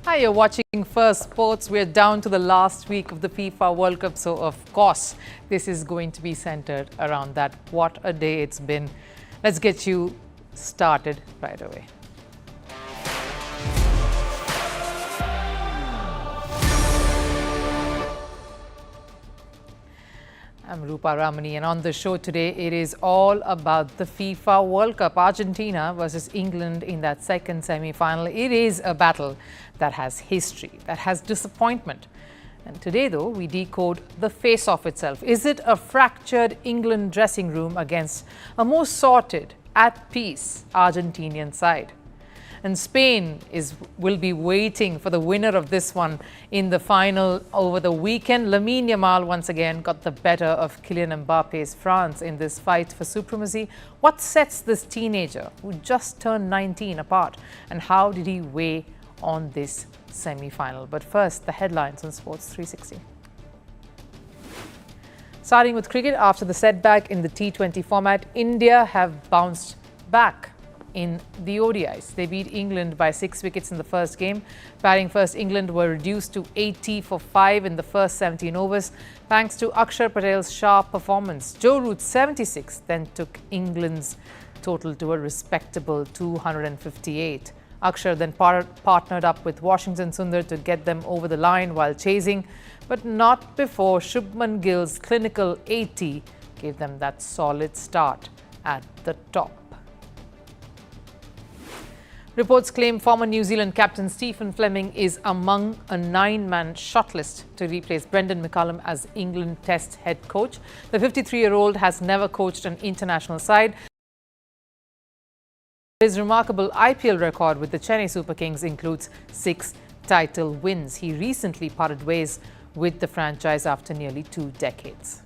Hi, you're watching Firstpost. We're down to the last week of the FIFA World Cup, so of course, this is going to be centered around that. What a day it's been. Let's get you started right away. I'm Rupha Ramani, and on the show today, it is all about the FIFA World Cup. Argentina versus England in that second semi-final. It is a battle that has history, that has disappointment. And today, though, we decode the face-off itself. Is it a fractured England dressing room against a more sorted, at peace Argentinian side? And Spain will be waiting for the winner of this one in the final over the weekend. Lamine Yamal once again got the better of Kylian Mbappe's France in this fight for supremacy. What sets this teenager who just turned 19 apart, and how did he weigh on this semi-final? But first, the headlines on Sports 360. Starting with cricket, after the setback in the T20 format, India have bounced back in the ODIs. They beat England by 6 wickets in the first game. Batting first, England were reduced to 80 for 5 in the first 17 overs, thanks to Akshar Patel's sharp performance. Joe Root's 76 then took England's total to a respectable 258. Akshar then partnered up with Washington Sundar to get them over the line while chasing, but not before Shubman Gill's clinical 80 gave them that solid start at the top. Reports claim former New Zealand captain Stephen Fleming is among a 9-man shortlist to replace Brendan McCullum as England Test head coach. The 53-year-old has never coached an international side. His remarkable IPL record with the Chennai Super Kings includes 6 title wins. He recently parted ways with the franchise after nearly 2 decades.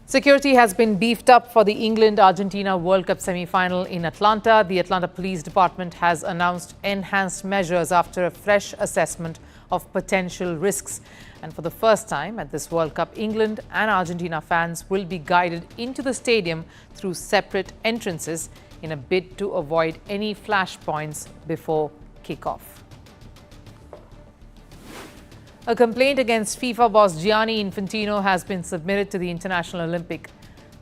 Security has been beefed up for the England-Argentina World Cup semi-final in Atlanta. The Atlanta Police Department has announced enhanced measures after a fresh assessment of potential risks. And for the first time at this World Cup, England and Argentina fans will be guided into the stadium through separate entrances in a bid to avoid any flashpoints before kickoff. A complaint against FIFA boss Gianni Infantino has been submitted to the International Olympic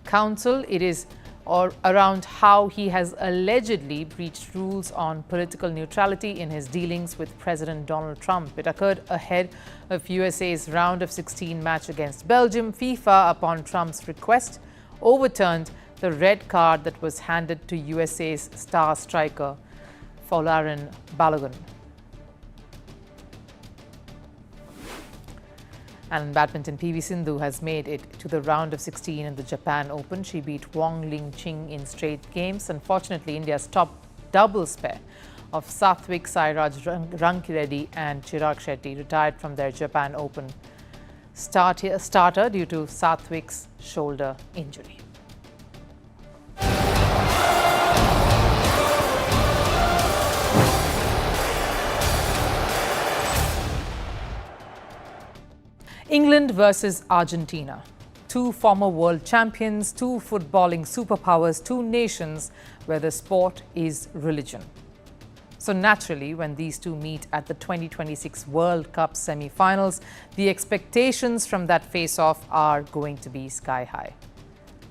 Council. It is around how he has allegedly breached rules on political neutrality in his dealings with President Donald Trump. It occurred ahead of USA's round of 16 match against Belgium. FIFA, upon Trump's request, overturned the red card that was handed to USA's star striker Folarin Balogun. And in badminton, PV Sindhu has made it to the round of 16 in the Japan Open. She beat Wong Ling Ching in straight games. Unfortunately, India's top doubles pair of Sathwik Sairaj Rankireddy and Chirag Shetty retired from their Japan Open starter due to Sathwik's shoulder injury. England versus Argentina. 2 former world champions, 2 footballing superpowers, 2 nations where the sport is religion. So naturally, when these two meet at the 2026 World Cup semi-finals, the expectations from that face-off are going to be sky high.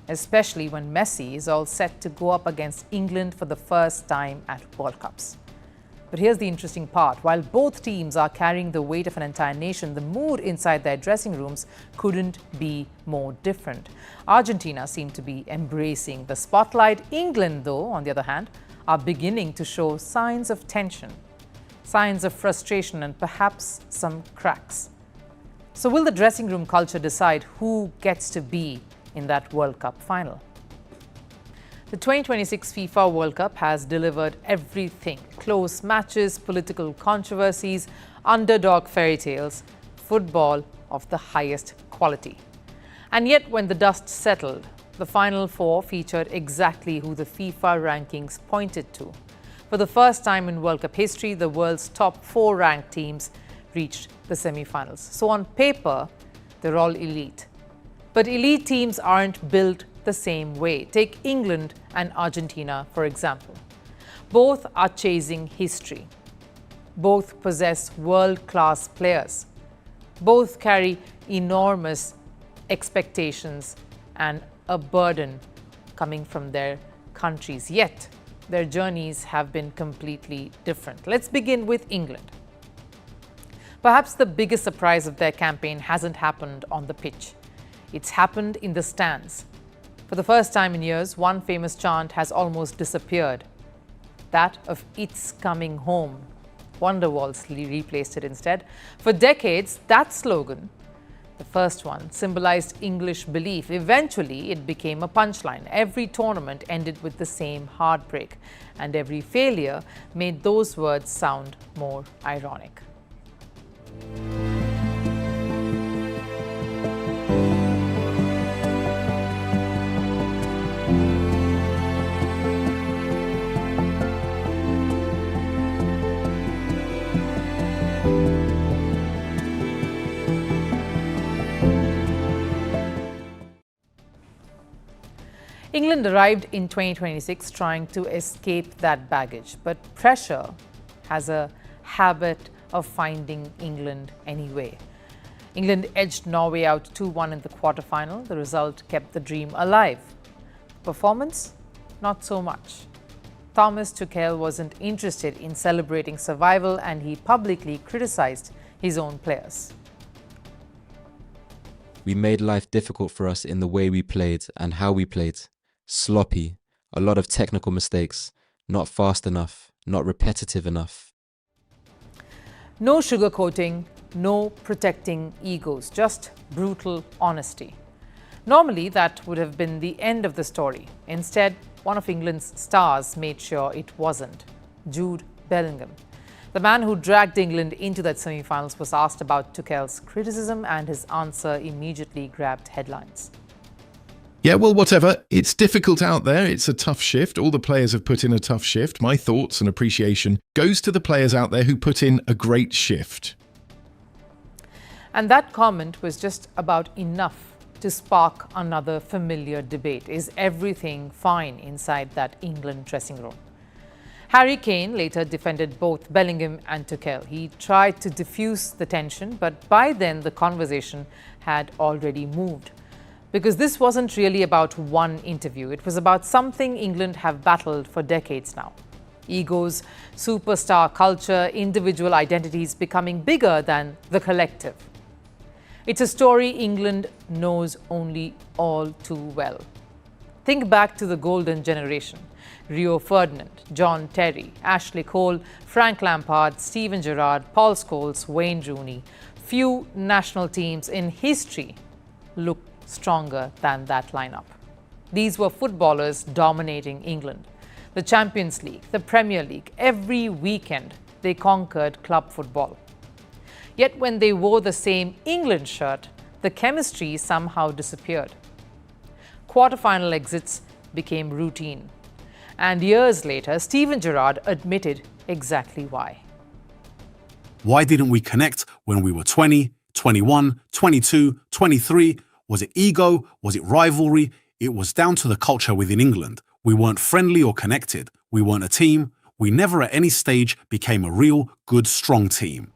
Especially when Messi is all set to go up against England for the first time at World Cups. But here's the interesting part. While both teams are carrying the weight of an entire nation, the mood inside their dressing rooms couldn't be more different. Argentina seemed to be embracing the spotlight. England, though, on the other hand, are beginning to show signs of tension, signs of frustration, and perhaps some cracks. So will the dressing room culture decide who gets to be in that World Cup final? The 2026 FIFA World Cup has delivered everything: close matches, political controversies, underdog fairy tales, football of the highest quality. And yet, when the dust settled, the Final Four featured exactly who the FIFA rankings pointed to. For the first time in World Cup history, the world's top 4 ranked teams reached the semi-finals. So on paper, they're all elite. But elite teams aren't built the same way. Take England and Argentina, for example. Both are chasing history. Both possess world-class players. Both carry enormous expectations and a burden coming from their countries. Yet, their journeys have been completely different. Let's begin with England. Perhaps the biggest surprise of their campaign hasn't happened on the pitch. It's happened in the stands. For the first time in years, one famous chant has almost disappeared. That of "It's coming home." Wonderwalls replaced it instead. For decades, that slogan, the first one, symbolized English belief. Eventually, it became a punchline. Every tournament ended with the same heartbreak, and every failure made those words sound more ironic. England arrived in 2026 trying to escape that baggage, but pressure has a habit of finding England anyway. England edged Norway out 2-1 in the quarterfinal. The result kept the dream alive. Performance? Not so much. Thomas Tuchel wasn't interested in celebrating survival, and he publicly criticized his own players. We made life difficult for us in the way we played and how we played. Sloppy, a lot of technical mistakes, not fast enough, not repetitive enough. No sugarcoating, no protecting egos, just brutal honesty. Normally, that would have been the end of the story. Instead, one of England's stars made sure it wasn't. Jude Bellingham. The man who dragged England into that semi-finals was asked about Tuchel's criticism, and his answer immediately grabbed headlines. Yeah, well, whatever. It's difficult out there. It's a tough shift. All the players have put in a tough shift. My thoughts and appreciation goes to the players out there who put in a great shift. And that comment was just about enough to spark another familiar debate. Is everything fine inside that England dressing room? Harry Kane later defended both Bellingham and Tuchel. He tried to diffuse the tension, but by then the conversation had already moved. Because this wasn't really about one interview. It was about something England have battled for decades now. Egos, superstar culture, individual identities becoming bigger than the collective. It's a story England knows only all too well. Think back to the golden generation. Rio Ferdinand, John Terry, Ashley Cole, Frank Lampard, Steven Gerrard, Paul Scholes, Wayne Rooney. Few national teams in history look stronger than that lineup. These were footballers dominating England. The Champions League, the Premier League, every weekend they conquered club football. Yet when they wore the same England shirt, the chemistry somehow disappeared. Quarterfinal exits became routine. And years later, Steven Gerrard admitted exactly why. Why didn't we connect when we were 20, 21, 22, 23? Was it ego? Was it rivalry? It was down to the culture within England. We weren't friendly or connected. We weren't a team. We never at any stage became a real, good, strong team.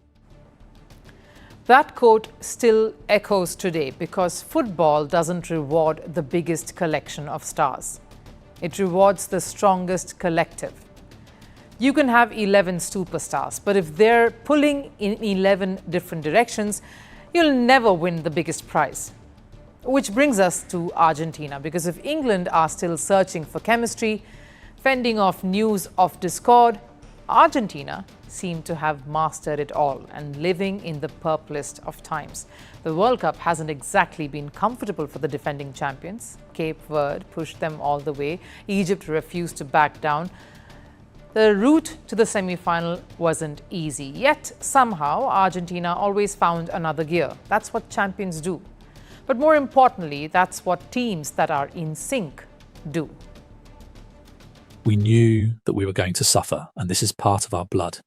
That quote still echoes today because football doesn't reward the biggest collection of stars. It rewards the strongest collective. You can have 11 superstars, but if they're pulling in 11 different directions, you'll never win the biggest prize. Which brings us to Argentina, because if England are still searching for chemistry, fending off news of discord, Argentina seem to have mastered it all and living in the purplest of times. The World Cup hasn't exactly been comfortable for the defending champions. Cape Verde pushed them all the way. Egypt refused to back down. The route to the semi-final wasn't easy. Yet, somehow, Argentina always found another gear. That's what champions do. But more importantly, that's what teams that are in sync do. We knew that we were going to suffer, and this is part of our blood.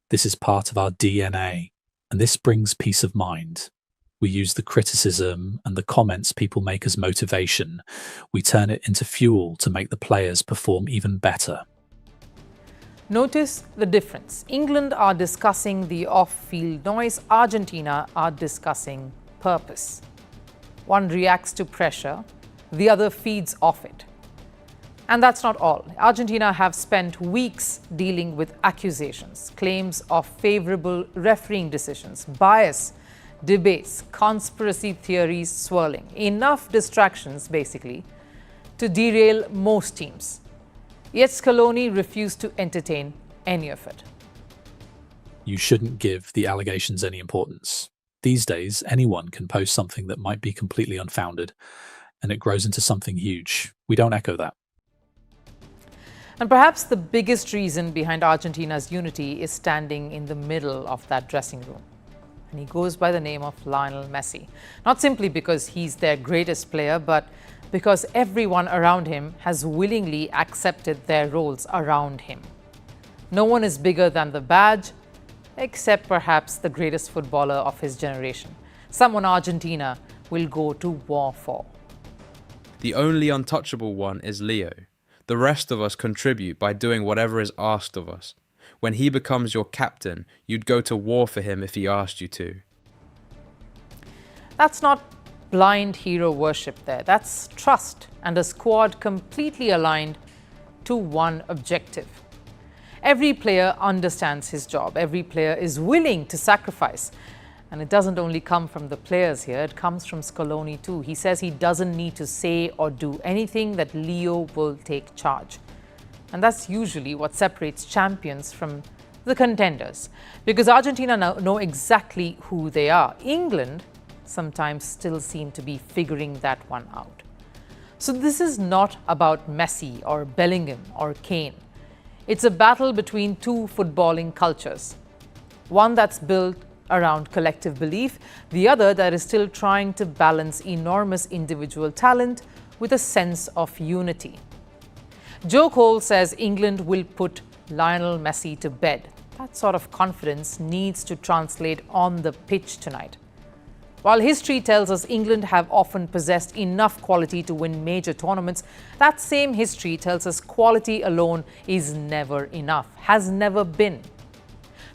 This is part of our DNA, and this brings peace of mind. We use the criticism and the comments people make as motivation. We turn it into fuel to make the players perform even better. Notice the difference. England are discussing the off-field noise, Argentina are discussing purpose. One reacts to pressure, the other feeds off it. And that's not all. Argentina have spent weeks dealing with accusations, claims of favourable refereeing decisions, bias, debates, conspiracy theories swirling. Enough distractions, basically, to derail most teams. Yet Scaloni refused to entertain any of it. You shouldn't give the allegations any importance. These days, anyone can post something that might be completely unfounded, and it grows into something huge. We don't echo that. And perhaps the biggest reason behind Argentina's unity is standing in the middle of that dressing room. And he goes by the name of Lionel Messi. Not simply because he's their greatest player, but because everyone around him has willingly accepted their roles around him. No one is bigger than the badge, except perhaps the greatest footballer of his generation, someone Argentina will go to war for. The only untouchable one is Leo. The rest of us contribute by doing whatever is asked of us. When he becomes your captain, you'd go to war for him if he asked you to. That's not blind hero worship there. That's trust and a squad completely aligned to one objective. Every player understands his job. Every player is willing to sacrifice. And it doesn't only come from the players here, it comes from Scaloni too. He says he doesn't need to say or do anything, that Leo will take charge. And that's usually what separates champions from the contenders, because Argentina now know exactly who they are. England sometimes still seem to be figuring that one out. So this is not about Messi or Bellingham or Kane. It's a battle between two footballing cultures. One that's built around collective belief, the other that is still trying to balance enormous individual talent with a sense of unity. Joe Cole says England will put Lionel Messi to bed. That sort of confidence needs to translate on the pitch tonight. While history tells us England have often possessed enough quality to win major tournaments, that same history tells us quality alone is never enough, has never been.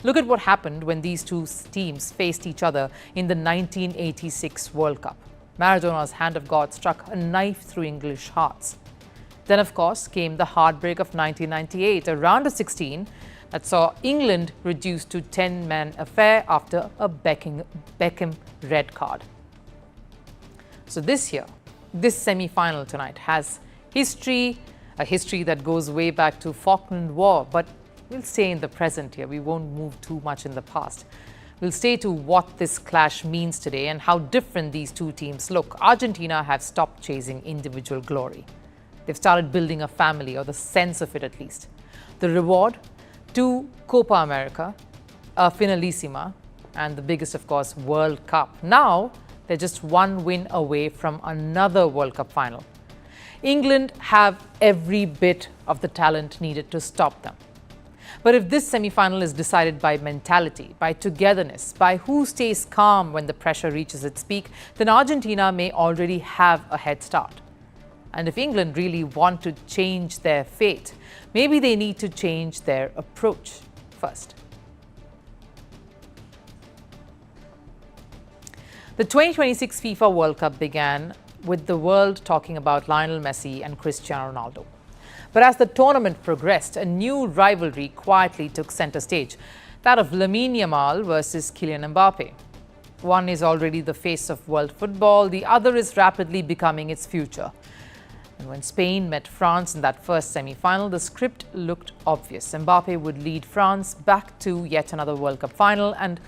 Look at what happened when these two teams faced each other in the 1986 World Cup. Maradona's hand of God struck a knife through English hearts. Then, of course, came the heartbreak of 1998, a round of 16 that saw England reduced to 10-man affair after a Beckham red card. So this year, this semi-final tonight has history, a history that goes way back to Falkland War, but we'll stay in the present here. We won't move too much in the past. We'll stay to what this clash means today and how different these two teams look. Argentina have stopped chasing individual glory. They've started building a family, or the sense of it at least. The reward? 2 Copa America, a Finalissima, and the biggest, of course, World Cup. Now, they're just one win away from another World Cup final. England have every bit of the talent needed to stop them. But if this semi-final is decided by mentality, by togetherness, by who stays calm when the pressure reaches its peak, then Argentina may already have a head start. And if England really want to change their fate, maybe they need to change their approach first. The 2026 FIFA World Cup began with the world talking about Lionel Messi and Cristiano Ronaldo. But as the tournament progressed, a new rivalry quietly took center stage, that of Lamine Yamal versus Kylian Mbappe. One is already the face of world football, the other is rapidly becoming its future. And when Spain met France in that first semi-final, the script looked obvious. Mbappe would lead France back to yet another World Cup final and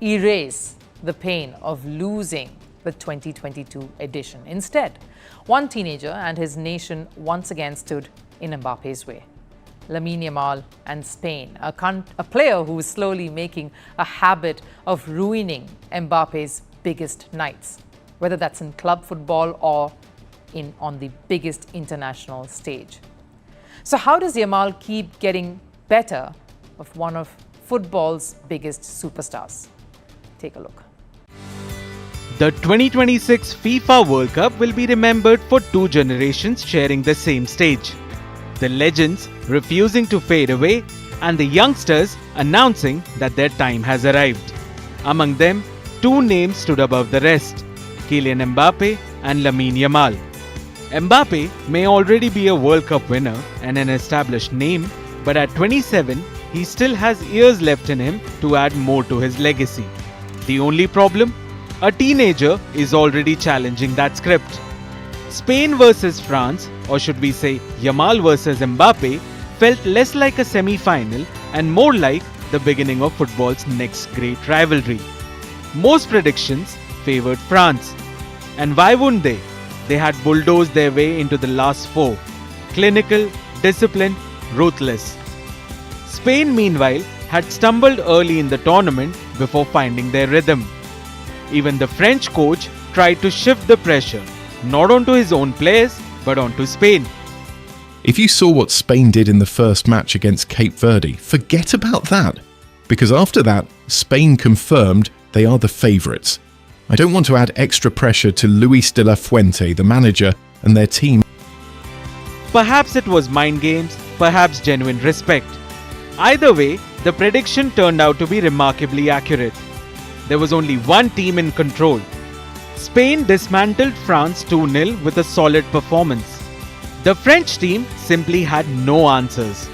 erase the pain of losing the 2022 edition. Instead, one teenager and his nation once again stood in Mbappe's way. Lamine Yamal and Spain, a player who is slowly making a habit of ruining Mbappe's biggest nights, whether that's in club football or on the biggest international stage. So how does Yamal keep getting better of one of football's biggest superstars? Take a look. The 2026 FIFA World Cup will be remembered for 2 generations sharing the same stage. The legends refusing to fade away and the youngsters announcing that their time has arrived. Among them, two names stood above the rest, Kylian Mbappe and Lamine Yamal. Mbappe may already be a World Cup winner and an established name, but at 27, he still has years left in him to add more to his legacy. The only problem? A teenager is already challenging that script. Spain versus France, or should we say Yamal versus Mbappe, felt less like a semi-final and more like the beginning of football's next great rivalry. Most predictions favoured France. And why wouldn't they? They had bulldozed their way into the last four. Clinical, disciplined, ruthless. Spain, meanwhile, had stumbled early in the tournament before finding their rhythm. Even the French coach tried to shift the pressure, not onto his own players, but onto Spain. If you saw what Spain did in the first match against Cape Verde, forget about that. Because after that, Spain confirmed they are the favourites. I don't want to add extra pressure to Luis de la Fuente, the manager, and their team. Perhaps it was mind games, perhaps genuine respect. Either way, the prediction turned out to be remarkably accurate. There was only one team in control. Spain dismantled France 2-0 with a solid performance. The French team simply had no answers.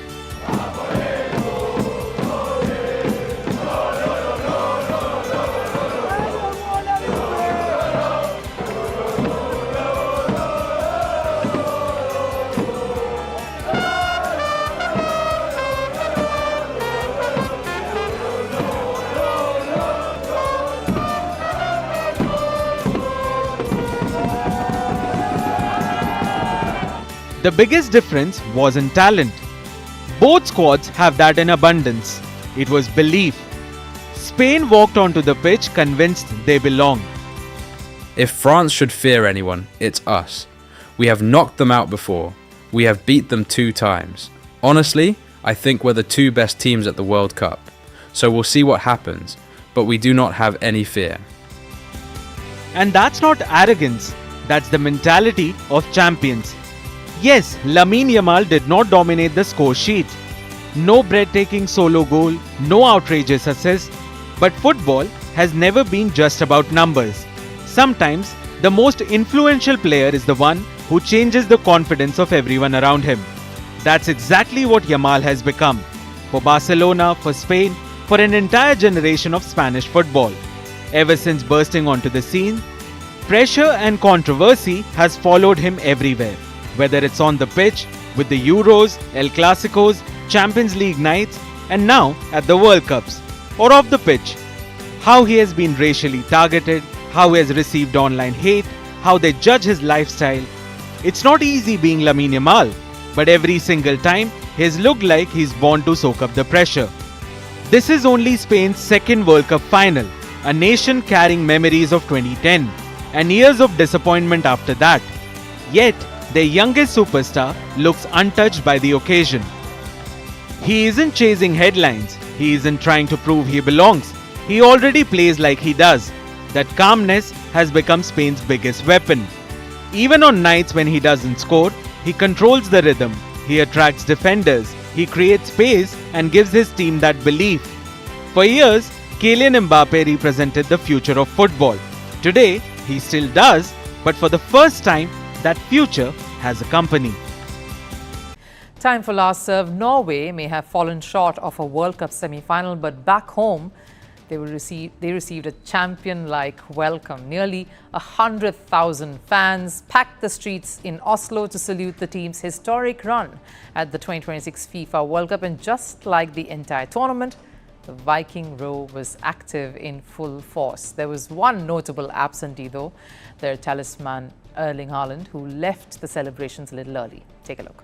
The biggest difference wasn't talent. Both squads have that in abundance. It was belief. Spain walked onto the pitch convinced they belong. If France should fear anyone, it's us. We have knocked them out before. We have beat them 2 times. Honestly, I think we're the 2 best teams at the World Cup. So we'll see what happens, but we do not have any fear. And that's not arrogance, that's the mentality of champions. Yes, Lamine Yamal did not dominate the score sheet. No breathtaking solo goal, no outrageous assist. But football has never been just about numbers. Sometimes, the most influential player is the one who changes the confidence of everyone around him. That's exactly what Yamal has become. For Barcelona, for Spain, for an entire generation of Spanish football. Ever since bursting onto the scene, pressure and controversy has followed him everywhere. Whether it's on the pitch, with the Euros, El Clasicos, Champions League nights, and now at the World Cups, or off the pitch. How he has been racially targeted, how he has received online hate, how they judge his lifestyle. It's not easy being Lamine Yamal, but every single time, he's looked like he's born to soak up the pressure. This is only Spain's 2nd World Cup final, a nation carrying memories of 2010, and years of disappointment after that. Yet, their youngest superstar looks untouched by the occasion. He isn't chasing headlines, he isn't trying to prove he belongs, he already plays like he does. That calmness has become Spain's biggest weapon. Even on nights when he doesn't score, he controls the rhythm, he attracts defenders, he creates space and gives his team that belief. For years, Kylian Mbappe represented the future of football. Today, he still does, but for the first time, that future has a company. Time for last serve. Norway may have fallen short of a World Cup semi-final, but back home, they received a champion-like welcome. Nearly 100,000 fans packed the streets in Oslo to salute the team's historic run at the 2026 FIFA World Cup. And just like the entire tournament, the Viking row was active in full force. There was one notable absentee, though, their talisman Erling Haaland, who left the celebrations a little early. Take a look.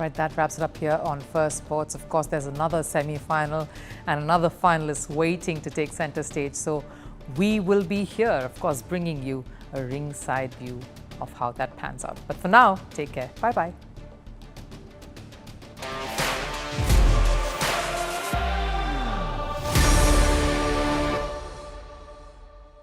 Right, that wraps it up here on Firstpost. Of course, there's another semi-final and another finalist waiting to take center stage. So we will be here, of course, bringing you a ringside view of how that pans out. But for now, take care. Bye-bye.